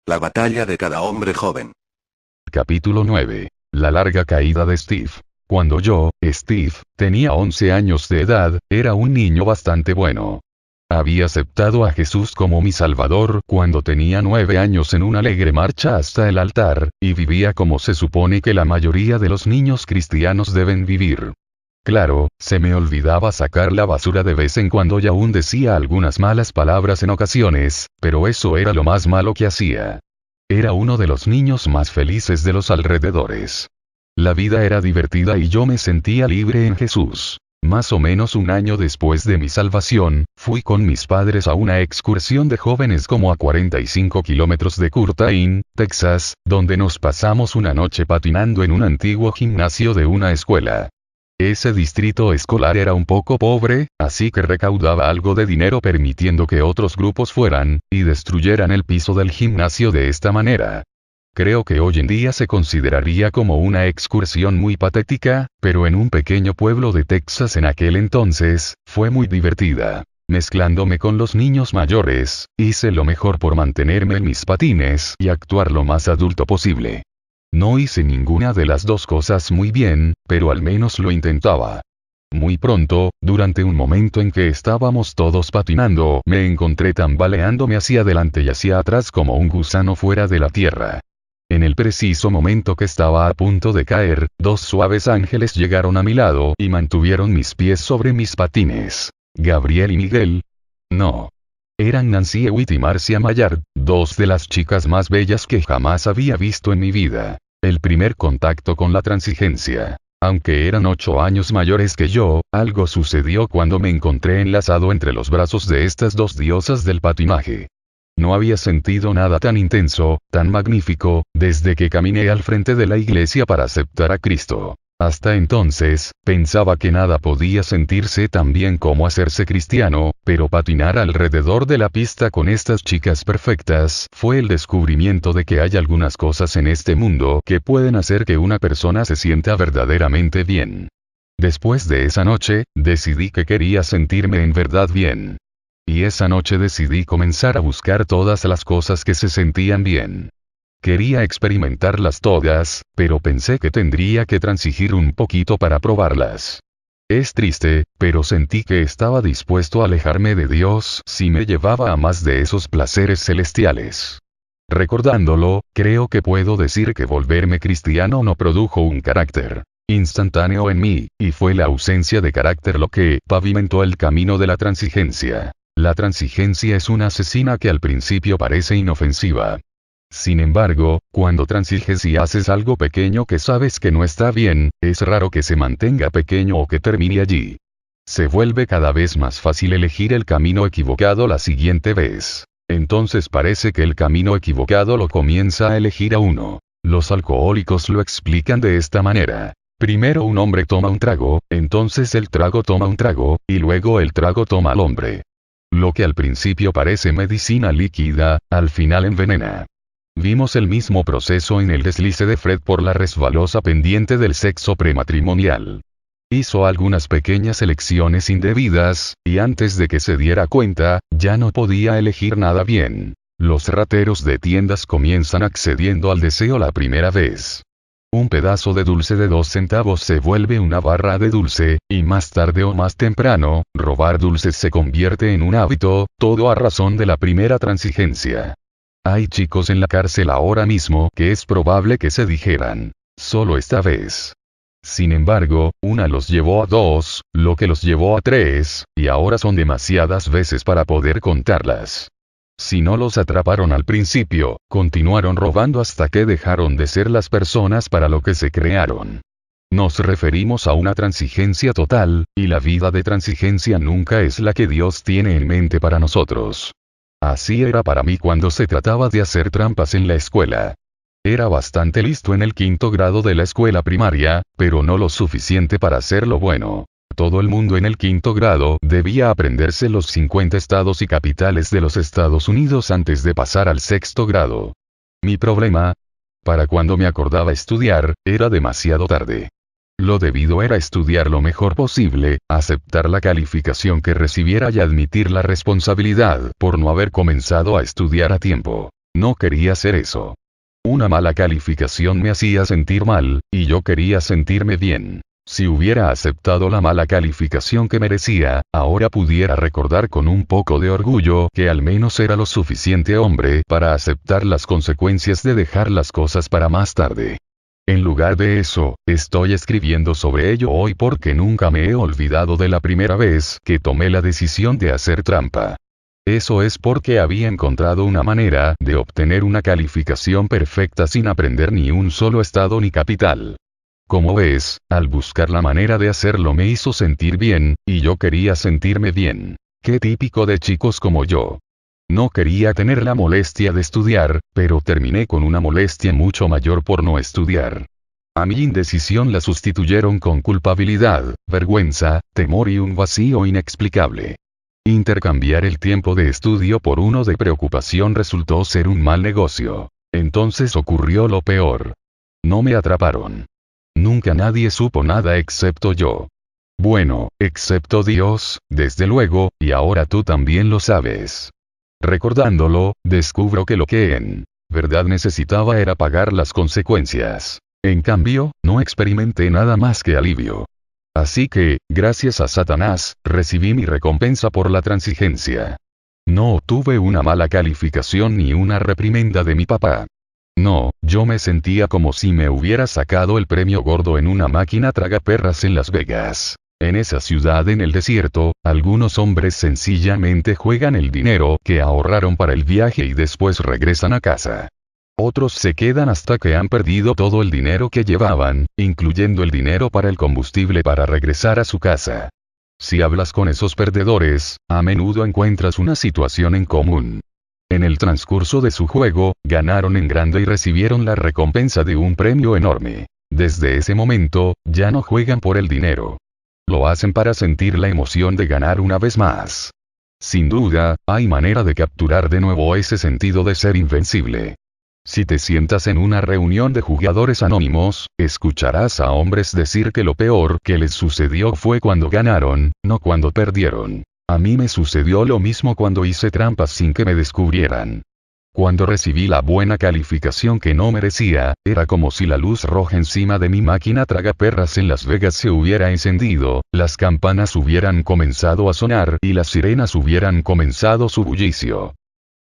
La batalla de cada hombre joven. Capítulo 9. La larga caída de Steve. Cuando yo, Steve, tenía 11 años de edad, era un niño bastante bueno. Había aceptado a Jesús como mi Salvador cuando tenía 9 años en una alegre marcha hasta el altar, y vivía como se supone que la mayoría de los niños cristianos deben vivir. Claro, se me olvidaba sacar la basura de vez en cuando y aún decía algunas malas palabras en ocasiones, pero eso era lo más malo que hacía. Era uno de los niños más felices de los alrededores. La vida era divertida y yo me sentía libre en Jesús. Más o menos un año después de mi salvación, fui con mis padres a una excursión de jóvenes como a 45 kilómetros de Curtain, Texas, donde nos pasamos una noche patinando en un antiguo gimnasio de una escuela. Ese distrito escolar era un poco pobre, así que recaudaba algo de dinero permitiendo que otros grupos fueran, y destruyeran el piso del gimnasio de esta manera. Creo que hoy en día se consideraría como una excursión muy patética, pero en un pequeño pueblo de Texas en aquel entonces, fue muy divertida. Mezclándome con los niños mayores, hice lo mejor por mantenerme en mis patines y actuar lo más adulto posible. No hice ninguna de las dos cosas muy bien, pero al menos lo intentaba. Muy pronto, durante un momento en que estábamos todos patinando, me encontré tambaleándome hacia adelante y hacia atrás como un gusano fuera de la tierra. En el preciso momento que estaba a punto de caer, dos suaves ángeles llegaron a mi lado y mantuvieron mis pies sobre mis patines. Gabriel y Miguel. No. Eran Nancy Hewitt y Marcia Maillard, dos de las chicas más bellas que jamás había visto en mi vida. El primer contacto con la transigencia. Aunque eran 8 años mayores que yo, algo sucedió cuando me encontré enlazado entre los brazos de estas dos diosas del patinaje. No había sentido nada tan intenso, tan magnífico, desde que caminé al frente de la iglesia para aceptar a Cristo. Hasta entonces, pensaba que nada podía sentirse tan bien como hacerse cristiano, pero patinar alrededor de la pista con estas chicas perfectas fue el descubrimiento de que hay algunas cosas en este mundo que pueden hacer que una persona se sienta verdaderamente bien. Después de esa noche, decidí que quería sentirme en verdad bien. Y esa noche decidí comenzar a buscar todas las cosas que se sentían bien. Quería experimentarlas todas, pero pensé que tendría que transigir un poquito para probarlas. Es triste, pero sentí que estaba dispuesto a alejarme de Dios si me llevaba a más de esos placeres celestiales. Recordándolo, creo que puedo decir que volverme cristiano no produjo un carácter instantáneo en mí, y fue la ausencia de carácter lo que pavimentó el camino de la transigencia. La transigencia es una asesina que al principio parece inofensiva. Sin embargo, cuando transiges y haces algo pequeño que sabes que no está bien, es raro que se mantenga pequeño o que termine allí. Se vuelve cada vez más fácil elegir el camino equivocado la siguiente vez. Entonces parece que el camino equivocado lo comienza a elegir a uno. Los alcohólicos lo explican de esta manera. Primero un hombre toma un trago, entonces el trago toma un trago, y luego el trago toma al hombre. Lo que al principio parece medicina líquida, al final envenena. Vimos el mismo proceso en el deslice de Fred por la resbalosa pendiente del sexo prematrimonial. Hizo algunas pequeñas elecciones indebidas, y antes de que se diera cuenta, ya no podía elegir nada bien. Los rateros de tiendas comienzan accediendo al deseo la primera vez. Un pedazo de dulce de 2 centavos se vuelve una barra de dulce, y más tarde o más temprano, robar dulces se convierte en un hábito, todo a razón de la primera transigencia. Hay chicos en la cárcel ahora mismo que es probable que se dijeran, solo esta vez. Sin embargo, una los llevó a 2, lo que los llevó a 3, y ahora son demasiadas veces para poder contarlas. Si no los atraparon al principio, continuaron robando hasta que dejaron de ser las personas para lo que se crearon. Nos referimos a una transigencia total, y la vida de transigencia nunca es la que Dios tiene en mente para nosotros. Así era para mí cuando se trataba de hacer trampas en la escuela. Era bastante listo en el 5º grado de la escuela primaria, pero no lo suficiente para hacerlo bueno. Todo el mundo en el 5º grado debía aprenderse los 50 estados y capitales de los Estados Unidos antes de pasar al 6º grado. Mi problema, para cuando me acordaba estudiar, era demasiado tarde. Lo debido era estudiar lo mejor posible, aceptar la calificación que recibiera y admitir la responsabilidad por no haber comenzado a estudiar a tiempo. No quería hacer eso. Una mala calificación me hacía sentir mal, y yo quería sentirme bien. Si hubiera aceptado la mala calificación que merecía, ahora pudiera recordar con un poco de orgullo que al menos era lo suficiente hombre para aceptar las consecuencias de dejar las cosas para más tarde. En lugar de eso, estoy escribiendo sobre ello hoy porque nunca me he olvidado de la primera vez que tomé la decisión de hacer trampa. Eso es porque había encontrado una manera de obtener una calificación perfecta sin aprender ni un solo estado ni capital. Como ves, al buscar la manera de hacerlo me hizo sentir bien, y yo quería sentirme bien. Qué típico de chicos como yo. No quería tener la molestia de estudiar, pero terminé con una molestia mucho mayor por no estudiar. A mi indecisión la sustituyeron con culpabilidad, vergüenza, temor y un vacío inexplicable. Intercambiar el tiempo de estudio por uno de preocupación resultó ser un mal negocio. Entonces ocurrió lo peor. No me atraparon. Nunca nadie supo nada excepto yo. Bueno, excepto Dios, desde luego, y ahora tú también lo sabes. Recordándolo, descubro que lo que en verdad necesitaba era pagar las consecuencias. En cambio, no experimenté nada más que alivio. Así que, gracias a Satanás, recibí mi recompensa por la transigencia. No obtuve una mala calificación ni una reprimenda de mi papá. No, yo me sentía como si me hubiera sacado el premio gordo en una máquina tragaperras en Las Vegas. En esa ciudad en el desierto, algunos hombres sencillamente juegan el dinero que ahorraron para el viaje y después regresan a casa. Otros se quedan hasta que han perdido todo el dinero que llevaban, incluyendo el dinero para el combustible para regresar a su casa. Si hablas con esos perdedores, a menudo encuentras una situación en común. En el transcurso de su juego, ganaron en grande y recibieron la recompensa de un premio enorme. Desde ese momento, ya no juegan por el dinero. Lo hacen para sentir la emoción de ganar una vez más. Sin duda, hay manera de capturar de nuevo ese sentido de ser invencible. Si te sientas en una reunión de jugadores anónimos, escucharás a hombres decir que lo peor que les sucedió fue cuando ganaron, no cuando perdieron. A mí me sucedió lo mismo cuando hice trampas sin que me descubrieran. Cuando recibí la buena calificación que no merecía, era como si la luz roja encima de mi máquina tragaperras en Las Vegas se hubiera encendido, las campanas hubieran comenzado a sonar y las sirenas hubieran comenzado su bullicio.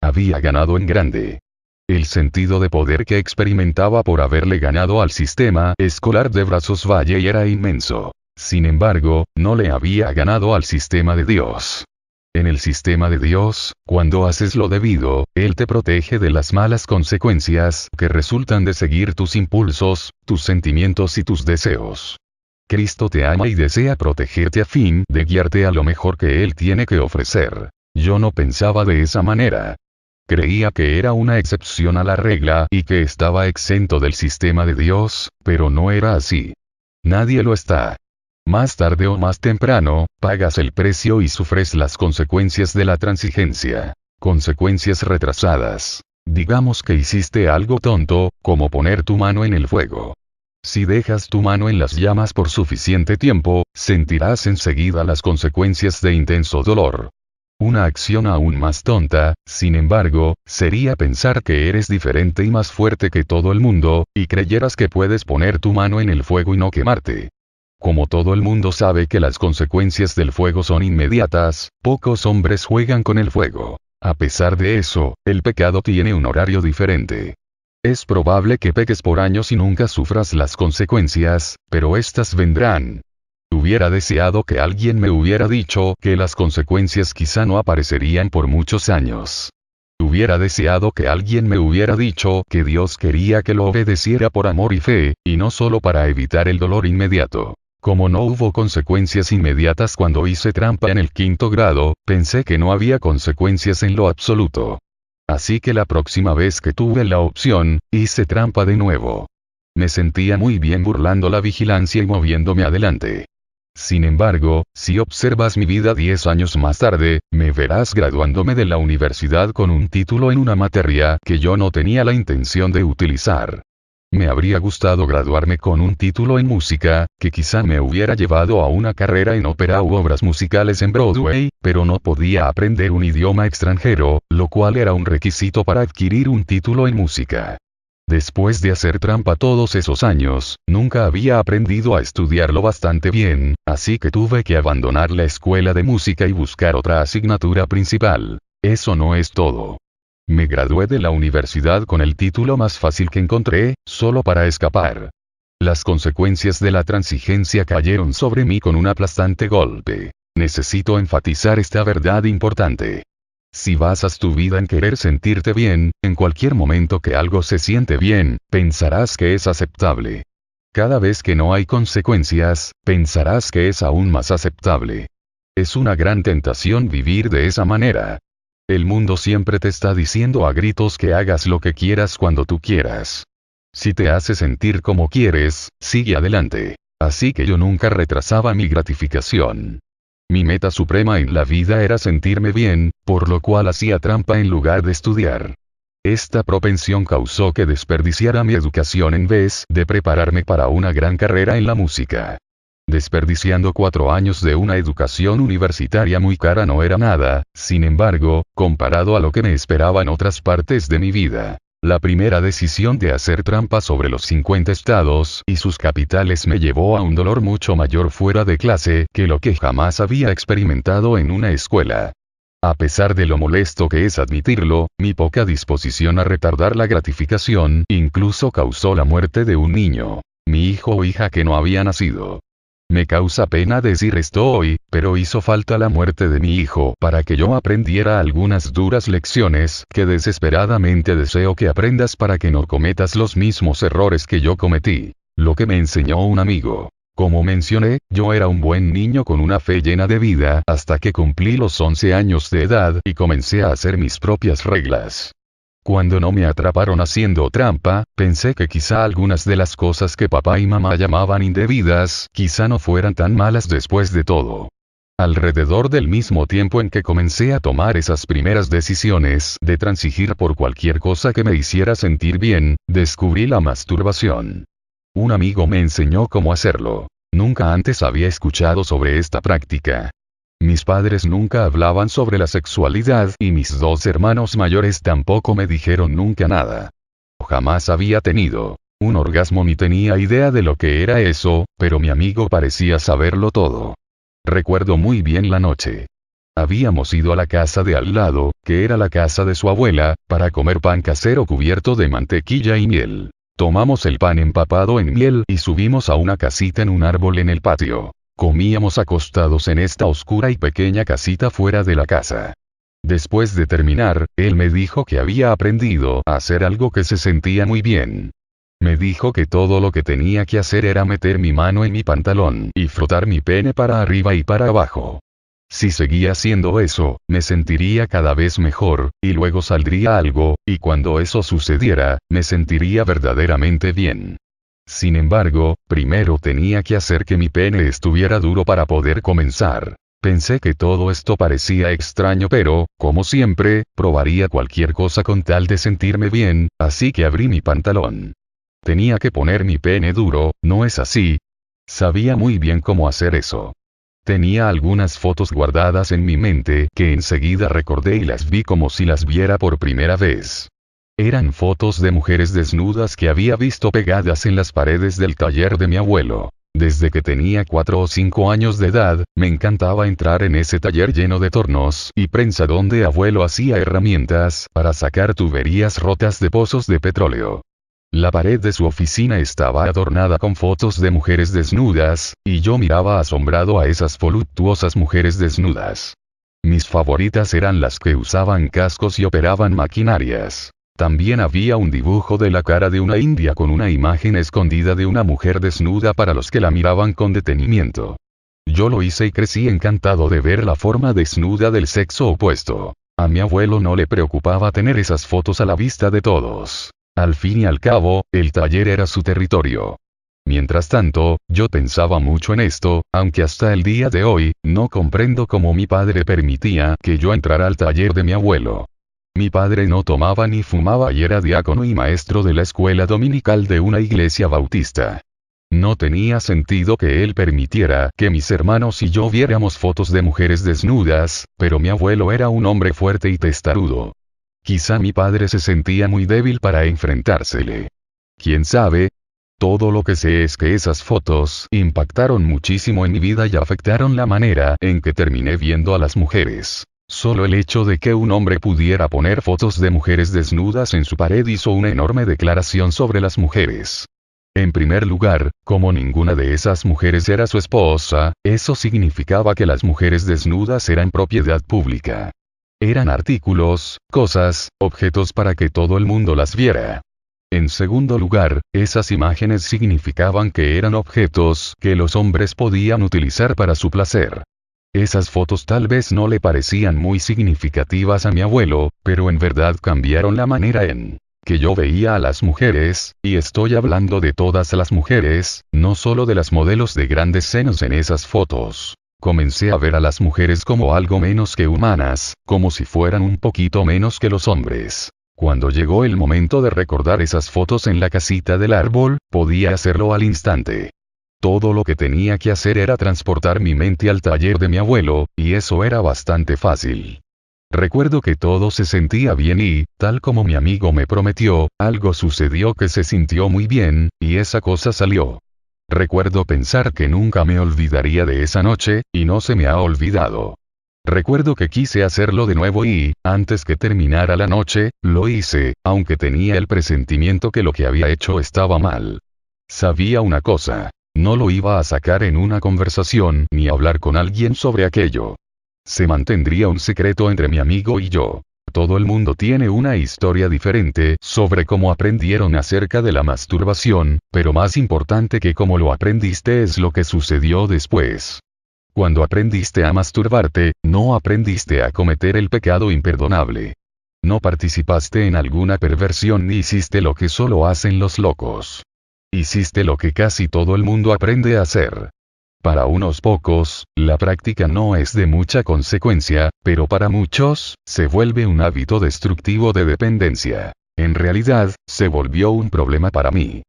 Había ganado en grande. El sentido de poder que experimentaba por haberle ganado al sistema escolar de Brazos Valley era inmenso. Sin embargo, no le había ganado al sistema de Dios. En el sistema de Dios, cuando haces lo debido, Él te protege de las malas consecuencias que resultan de seguir tus impulsos, tus sentimientos y tus deseos. Cristo te ama y desea protegerte a fin de guiarte a lo mejor que Él tiene que ofrecer. Yo no pensaba de esa manera. Creía que era una excepción a la regla y que estaba exento del sistema de Dios, pero no era así. Nadie lo está. Más tarde o más temprano, pagas el precio y sufres las consecuencias de la transigencia. Consecuencias retrasadas. Digamos que hiciste algo tonto, como poner tu mano en el fuego. Si dejas tu mano en las llamas por suficiente tiempo, sentirás enseguida las consecuencias de intenso dolor. Una acción aún más tonta, sin embargo, sería pensar que eres diferente y más fuerte que todo el mundo, y creyeras que puedes poner tu mano en el fuego y no quemarte. Como todo el mundo sabe que las consecuencias del fuego son inmediatas, pocos hombres juegan con el fuego. A pesar de eso, el pecado tiene un horario diferente. Es probable que peques por años y nunca sufras las consecuencias, pero estas vendrán. Hubiera deseado que alguien me hubiera dicho que las consecuencias quizá no aparecerían por muchos años. Hubiera deseado que alguien me hubiera dicho que Dios quería que lo obedeciera por amor y fe, y no solo para evitar el dolor inmediato. Como no hubo consecuencias inmediatas cuando hice trampa en el 5º grado, pensé que no había consecuencias en lo absoluto. Así que la próxima vez que tuve la opción, hice trampa de nuevo. Me sentía muy bien burlando la vigilancia y moviéndome adelante. Sin embargo, si observas mi vida 10 años más tarde, me verás graduándome de la universidad con un título en una materia que yo no tenía la intención de utilizar. Me habría gustado graduarme con un título en música, que quizá me hubiera llevado a una carrera en ópera u obras musicales en Broadway, pero no podía aprender un idioma extranjero, lo cual era un requisito para adquirir un título en música. Después de hacer trampa todos esos años, nunca había aprendido a estudiarlo bastante bien, así que tuve que abandonar la escuela de música y buscar otra asignatura principal. Eso no es todo. Me gradué de la universidad con el título más fácil que encontré, solo para escapar. Las consecuencias de la transigencia cayeron sobre mí con un aplastante golpe. Necesito enfatizar esta verdad importante. Si basas tu vida en querer sentirte bien, en cualquier momento que algo se siente bien, pensarás que es aceptable. Cada vez que no hay consecuencias, pensarás que es aún más aceptable. Es una gran tentación vivir de esa manera. El mundo siempre te está diciendo a gritos que hagas lo que quieras cuando tú quieras. Si te hace sentir como quieres, sigue adelante. Así que yo nunca retrasaba mi gratificación. Mi meta suprema en la vida era sentirme bien, por lo cual hacía trampa en lugar de estudiar. Esta propensión causó que desperdiciara mi educación en vez de prepararme para una gran carrera en la música. Desperdiciando 4 años de una educación universitaria muy cara no era nada, sin embargo, comparado a lo que me esperaba en otras partes de mi vida. La primera decisión de hacer trampa sobre los 50 estados y sus capitales me llevó a un dolor mucho mayor fuera de clase que lo que jamás había experimentado en una escuela. A pesar de lo molesto que es admitirlo, mi poca disposición a retardar la gratificación incluso causó la muerte de un niño, mi hijo o hija que no había nacido. Me causa pena decir esto hoy, pero hizo falta la muerte de mi hijo para que yo aprendiera algunas duras lecciones que desesperadamente deseo que aprendas para que no cometas los mismos errores que yo cometí. Lo que me enseñó un amigo. Como mencioné, yo era un buen niño con una fe llena de vida hasta que cumplí los 11 años de edad y comencé a hacer mis propias reglas. Cuando no me atraparon haciendo trampa, pensé que quizá algunas de las cosas que papá y mamá llamaban indebidas, quizá no fueran tan malas después de todo. Alrededor del mismo tiempo en que comencé a tomar esas primeras decisiones de transigir por cualquier cosa que me hiciera sentir bien, descubrí la masturbación. Un amigo me enseñó cómo hacerlo. Nunca antes había escuchado sobre esta práctica. Mis padres nunca hablaban sobre la sexualidad y mis 2 hermanos mayores tampoco me dijeron nunca nada. Jamás había tenido un orgasmo ni tenía idea de lo que era eso, pero mi amigo parecía saberlo todo. Recuerdo muy bien la noche. Habíamos ido a la casa de al lado, que era la casa de su abuela, para comer pan casero cubierto de mantequilla y miel. Tomamos el pan empapado en miel y subimos a una casita en un árbol en el patio. Comíamos acostados en esta oscura y pequeña casita fuera de la casa. Después de terminar, él me dijo que había aprendido a hacer algo que se sentía muy bien. Me dijo que todo lo que tenía que hacer era meter mi mano en mi pantalón y frotar mi pene para arriba y para abajo. Si seguía haciendo eso, me sentiría cada vez mejor, y luego saldría algo, y cuando eso sucediera, me sentiría verdaderamente bien. Sin embargo, primero tenía que hacer que mi pene estuviera duro para poder comenzar. Pensé que todo esto parecía extraño pero, como siempre, probaría cualquier cosa con tal de sentirme bien, así que abrí mi pantalón. Tenía que poner mi pene duro, ¿no es así? Sabía muy bien cómo hacer eso. Tenía algunas fotos guardadas en mi mente que enseguida recordé y las vi como si las viera por primera vez. Eran fotos de mujeres desnudas que había visto pegadas en las paredes del taller de mi abuelo. Desde que tenía 4 o 5 años de edad, me encantaba entrar en ese taller lleno de tornos y prensa donde abuelo hacía herramientas para sacar tuberías rotas de pozos de petróleo. La pared de su oficina estaba adornada con fotos de mujeres desnudas, y yo miraba asombrado a esas voluptuosas mujeres desnudas. Mis favoritas eran las que usaban cascos y operaban maquinarias. También había un dibujo de la cara de una india con una imagen escondida de una mujer desnuda para los que la miraban con detenimiento. Yo lo hice y crecí encantado de ver la forma desnuda del sexo opuesto. A mi abuelo no le preocupaba tener esas fotos a la vista de todos. Al fin y al cabo, el taller era su territorio. Mientras tanto, yo pensaba mucho en esto, aunque hasta el día de hoy, no comprendo cómo mi padre permitía que yo entrara al taller de mi abuelo. Mi padre no tomaba ni fumaba y era diácono y maestro de la escuela dominical de una iglesia bautista. No tenía sentido que él permitiera que mis hermanos y yo viéramos fotos de mujeres desnudas, pero mi abuelo era un hombre fuerte y testarudo. Quizá mi padre se sentía muy débil para enfrentársele. ¿Quién sabe? Todo lo que sé es que esas fotos impactaron muchísimo en mi vida y afectaron la manera en que terminé viendo a las mujeres. Solo el hecho de que un hombre pudiera poner fotos de mujeres desnudas en su pared hizo una enorme declaración sobre las mujeres. En primer lugar, como ninguna de esas mujeres era su esposa, eso significaba que las mujeres desnudas eran propiedad pública. Eran artículos, cosas, objetos para que todo el mundo las viera. En segundo lugar, esas imágenes significaban que eran objetos que los hombres podían utilizar para su placer. Esas fotos tal vez no le parecían muy significativas a mi abuelo, pero en verdad cambiaron la manera en que yo veía a las mujeres, y estoy hablando de todas las mujeres, no solo de las modelos de grandes senos en esas fotos. Comencé a ver a las mujeres como algo menos que humanas, como si fueran un poquito menos que los hombres. Cuando llegó el momento de recordar esas fotos en la casita del árbol, podía hacerlo al instante. Todo lo que tenía que hacer era transportar mi mente al taller de mi abuelo, y eso era bastante fácil. Recuerdo que todo se sentía bien y, tal como mi amigo me prometió, algo sucedió que se sintió muy bien, y esa cosa salió. Recuerdo pensar que nunca me olvidaría de esa noche, y no se me ha olvidado. Recuerdo que quise hacerlo de nuevo y, antes que terminara la noche, lo hice, aunque tenía el presentimiento que lo que había hecho estaba mal. Sabía una cosa. No lo iba a sacar en una conversación ni hablar con alguien sobre aquello. Se mantendría un secreto entre mi amigo y yo. Todo el mundo tiene una historia diferente sobre cómo aprendieron acerca de la masturbación, pero más importante que cómo lo aprendiste es lo que sucedió después. Cuando aprendiste a masturbarte, no aprendiste a cometer el pecado imperdonable. No participaste en alguna perversión ni hiciste lo que solo hacen los locos. Hiciste lo que casi todo el mundo aprende a hacer. Para unos pocos, la práctica no es de mucha consecuencia, pero para muchos, se vuelve un hábito destructivo de dependencia. En realidad, se volvió un problema para mí.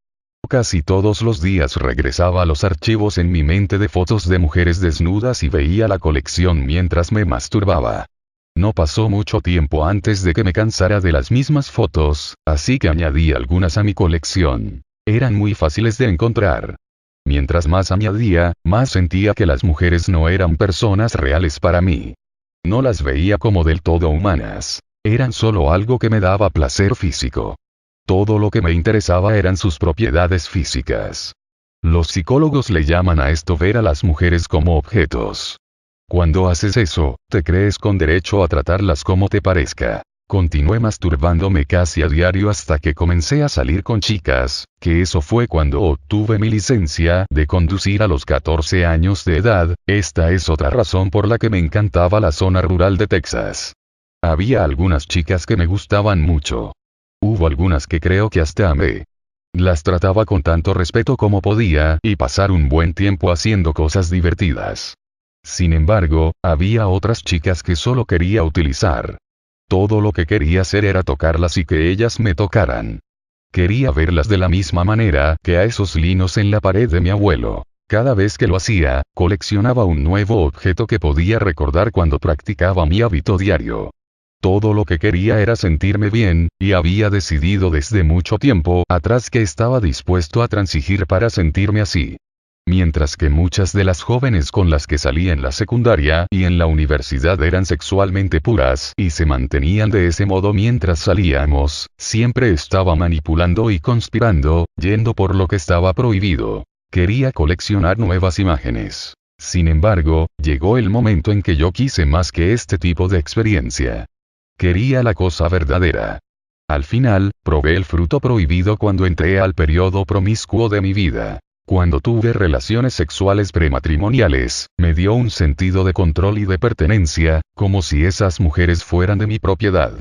Casi todos los días regresaba a los archivos en mi mente de fotos de mujeres desnudas y veía la colección mientras me masturbaba. No pasó mucho tiempo antes de que me cansara de las mismas fotos, así que añadí algunas a mi colección. Eran muy fáciles de encontrar. Mientras más añadía, más sentía que las mujeres no eran personas reales para mí. No las veía como del todo humanas. Eran solo algo que me daba placer físico. Todo lo que me interesaba eran sus propiedades físicas. Los psicólogos le llaman a esto ver a las mujeres como objetos. Cuando haces eso, te crees con derecho a tratarlas como te parezca. Continué masturbándome casi a diario hasta que comencé a salir con chicas, que eso fue cuando obtuve mi licencia de conducir a los 14 años de edad. Esta es otra razón por la que me encantaba la zona rural de Texas. Había algunas chicas que me gustaban mucho. Hubo algunas que creo que hasta amé. Las trataba con tanto respeto como podía y pasar un buen tiempo haciendo cosas divertidas. Sin embargo, había otras chicas que solo quería utilizar. Todo lo que quería hacer era tocarlas y que ellas me tocaran. Quería verlas de la misma manera que a esos linos en la pared de mi abuelo. Cada vez que lo hacía, coleccionaba un nuevo objeto que podía recordar cuando practicaba mi hábito diario. Todo lo que quería era sentirme bien, y había decidido desde mucho tiempo atrás que estaba dispuesto a transigir para sentirme así. Mientras que muchas de las jóvenes con las que salía en la secundaria y en la universidad eran sexualmente puras y se mantenían de ese modo mientras salíamos, siempre estaba manipulando y conspirando, yendo por lo que estaba prohibido. Quería coleccionar nuevas imágenes. Sin embargo, llegó el momento en que yo quise más que este tipo de experiencia. Quería la cosa verdadera. Al final, probé el fruto prohibido cuando entré al periodo promiscuo de mi vida. Cuando tuve relaciones sexuales prematrimoniales, me dio un sentido de control y de pertenencia, como si esas mujeres fueran de mi propiedad.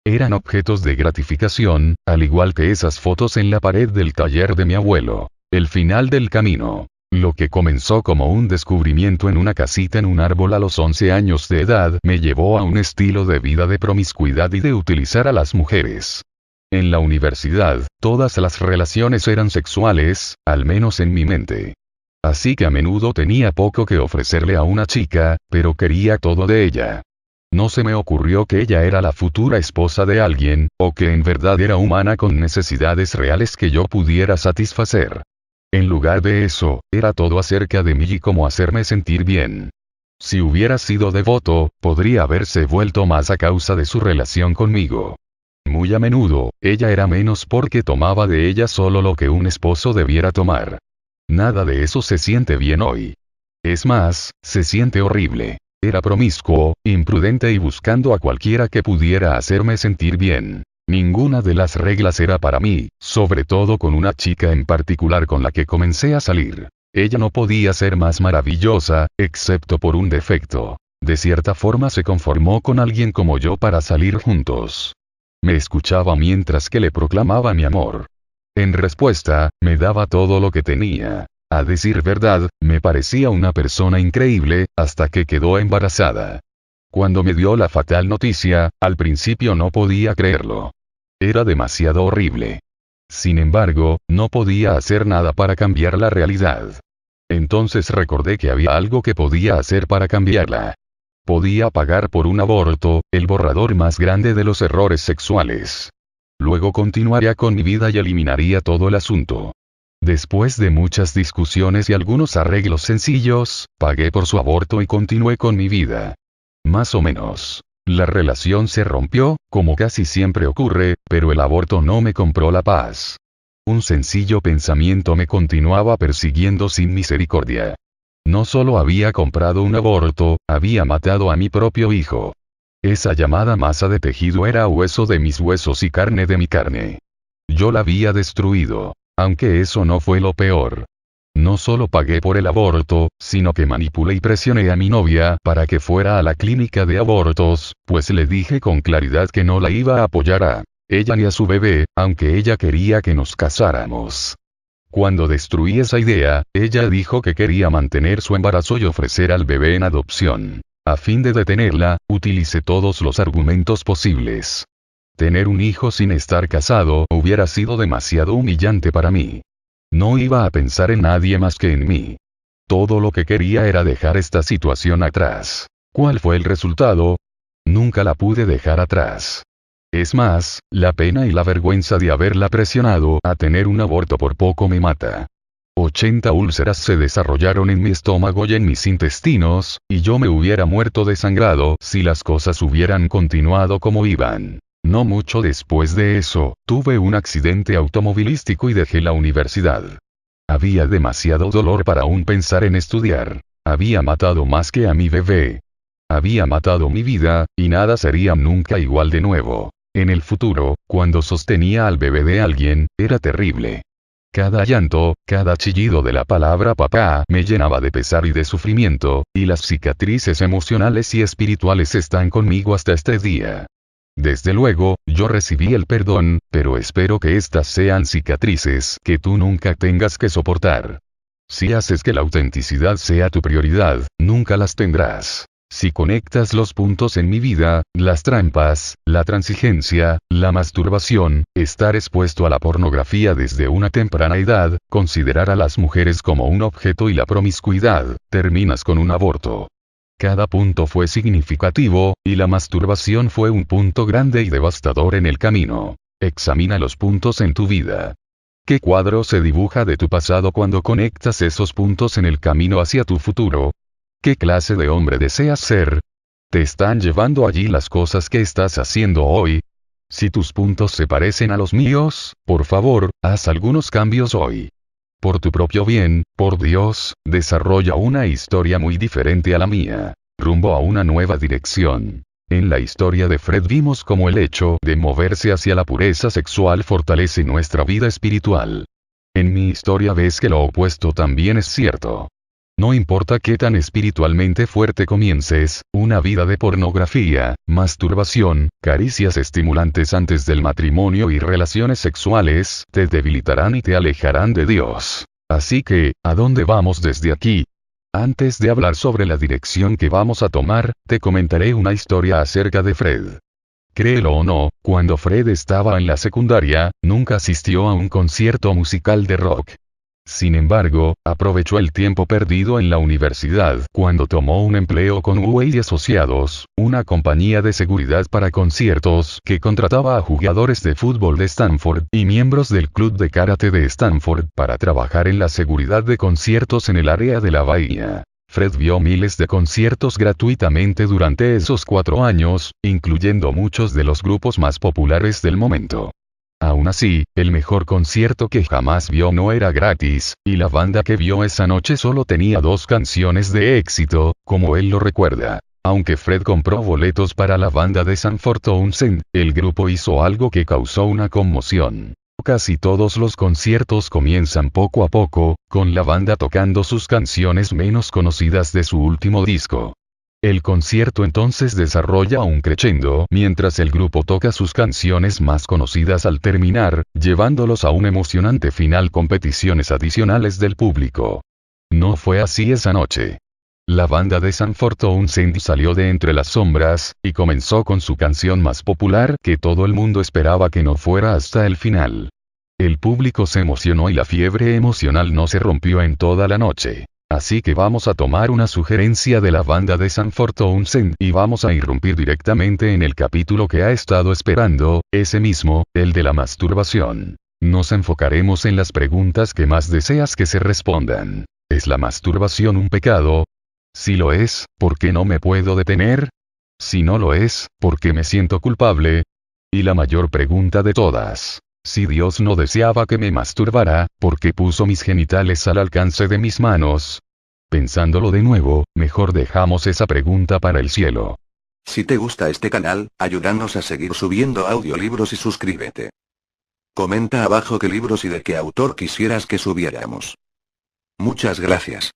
Eran objetos de gratificación, al igual que esas fotos en la pared del taller de mi abuelo. El final del camino. Lo que comenzó como un descubrimiento en una casita en un árbol a los 11 años de edad me llevó a un estilo de vida de promiscuidad y de utilizar a las mujeres. En la universidad, todas las relaciones eran sexuales, al menos en mi mente. Así que a menudo tenía poco que ofrecerle a una chica, pero quería todo de ella. No se me ocurrió que ella era la futura esposa de alguien, o que en verdad era humana con necesidades reales que yo pudiera satisfacer. En lugar de eso, era todo acerca de mí y cómo hacerme sentir bien. Si hubiera sido devoto, podría haberse vuelto más a causa de su relación conmigo. Muy a menudo, ella era menos porque tomaba de ella solo lo que un esposo debiera tomar. Nada de eso se siente bien hoy. Es más, se siente horrible. Era promiscuo, imprudente y buscando a cualquiera que pudiera hacerme sentir bien. Ninguna de las reglas era para mí, sobre todo con una chica en particular con la que comencé a salir. Ella no podía ser más maravillosa, excepto por un defecto. De cierta forma se conformó con alguien como yo para salir juntos. Me escuchaba mientras que le proclamaba mi amor. En respuesta, me daba todo lo que tenía. A decir verdad, me parecía una persona increíble, hasta que quedó embarazada. Cuando me dio la fatal noticia, al principio no podía creerlo. Era demasiado horrible. Sin embargo, no podía hacer nada para cambiar la realidad. Entonces recordé que había algo que podía hacer para cambiarla. Podía pagar por un aborto, el borrador más grande de los errores sexuales. Luego continuaría con mi vida y eliminaría todo el asunto. Después de muchas discusiones y algunos arreglos sencillos, pagué por su aborto y continué con mi vida. Más o menos. La relación se rompió, como casi siempre ocurre, pero el aborto no me compró la paz. Un sencillo pensamiento me continuaba persiguiendo sin misericordia. No solo había comprado un aborto, había matado a mi propio hijo. Esa llamada masa de tejido era hueso de mis huesos y carne de mi carne. Yo la había destruido. Aunque eso no fue lo peor. No solo pagué por el aborto, sino que manipulé y presioné a mi novia para que fuera a la clínica de abortos, pues le dije con claridad que no la iba a apoyar a ella ni a su bebé, aunque ella quería que nos casáramos. Cuando destruí esa idea, ella dijo que quería mantener su embarazo y ofrecer al bebé en adopción. A fin de detenerla, utilicé todos los argumentos posibles. Tener un hijo sin estar casado hubiera sido demasiado humillante para mí. No iba a pensar en nadie más que en mí. Todo lo que quería era dejar esta situación atrás. ¿Cuál fue el resultado? Nunca la pude dejar atrás. Es más, la pena y la vergüenza de haberla presionado a tener un aborto por poco me mata. 80 úlceras se desarrollaron en mi estómago y en mis intestinos, y yo me hubiera muerto desangrado si las cosas hubieran continuado como iban. No mucho después de eso, tuve un accidente automovilístico y dejé la universidad. Había demasiado dolor para aún pensar en estudiar. Había matado más que a mi bebé. Había matado mi vida, y nada sería nunca igual de nuevo. En el futuro, cuando sostenía al bebé de alguien, era terrible. Cada llanto, cada chillido de la palabra papá me llenaba de pesar y de sufrimiento, y las cicatrices emocionales y espirituales están conmigo hasta este día. Desde luego, yo recibí el perdón, pero espero que estas sean cicatrices que tú nunca tengas que soportar. Si haces que la autenticidad sea tu prioridad, nunca las tendrás. Si conectas los puntos en mi vida, las trampas, la transigencia, la masturbación, estar expuesto a la pornografía desde una temprana edad, considerar a las mujeres como un objeto y la promiscuidad, terminas con un aborto. Cada punto fue significativo, y la masturbación fue un punto grande y devastador en el camino. Examina los puntos en tu vida. ¿Qué cuadro se dibuja de tu pasado cuando conectas esos puntos en el camino hacia tu futuro? ¿Qué clase de hombre deseas ser? ¿Te están llevando allí las cosas que estás haciendo hoy? Si tus puntos se parecen a los míos, por favor, haz algunos cambios hoy. Por tu propio bien, por Dios, desarrolla una historia muy diferente a la mía, rumbo a una nueva dirección. En la historia de Fred vimos cómo el hecho de moverse hacia la pureza sexual fortalece nuestra vida espiritual. En mi historia ves que lo opuesto también es cierto. No importa qué tan espiritualmente fuerte comiences, una vida de pornografía, masturbación, caricias estimulantes antes del matrimonio y relaciones sexuales, te debilitarán y te alejarán de Dios. Así que, ¿a dónde vamos desde aquí? Antes de hablar sobre la dirección que vamos a tomar, te comentaré una historia acerca de Fred. Créelo o no, cuando Fred estaba en la secundaria, nunca asistió a un concierto musical de rock. Sin embargo, aprovechó el tiempo perdido en la universidad cuando tomó un empleo con UA Asociados, una compañía de seguridad para conciertos que contrataba a jugadores de fútbol de Stanford y miembros del club de karate de Stanford para trabajar en la seguridad de conciertos en el área de la bahía. Fred vio miles de conciertos gratuitamente durante esos 4 años, incluyendo muchos de los grupos más populares del momento. Aún así, el mejor concierto que jamás vio no era gratis, y la banda que vio esa noche solo tenía 2 canciones de éxito, como él lo recuerda. Aunque Fred compró boletos para la banda de Sanford Townsend, el grupo hizo algo que causó una conmoción. Casi todos los conciertos comienzan poco a poco, con la banda tocando sus canciones menos conocidas de su último disco. El concierto entonces desarrolla un crescendo mientras el grupo toca sus canciones más conocidas al terminar, llevándolos a un emocionante final con peticiones adicionales del público. No fue así esa noche. La banda de Sanford Townsend salió de entre las sombras, y comenzó con su canción más popular que todo el mundo esperaba que no fuera hasta el final. El público se emocionó y la fiebre emocional no se rompió en toda la noche. Así que vamos a tomar una sugerencia de la banda de Sanford Townsend y vamos a irrumpir directamente en el capítulo que ha estado esperando, ese mismo, el de la masturbación. Nos enfocaremos en las preguntas que más deseas que se respondan. ¿Es la masturbación un pecado? Si lo es, ¿por qué no me puedo detener? Si no lo es, ¿por qué me siento culpable? Y la mayor pregunta de todas. Si Dios no deseaba que me masturbara, ¿por qué puso mis genitales al alcance de mis manos? Pensándolo de nuevo, mejor dejamos esa pregunta para el cielo. Si te gusta este canal, ayúdanos a seguir subiendo audiolibros y suscríbete. Comenta abajo qué libros y de qué autor quisieras que subiéramos. Muchas gracias.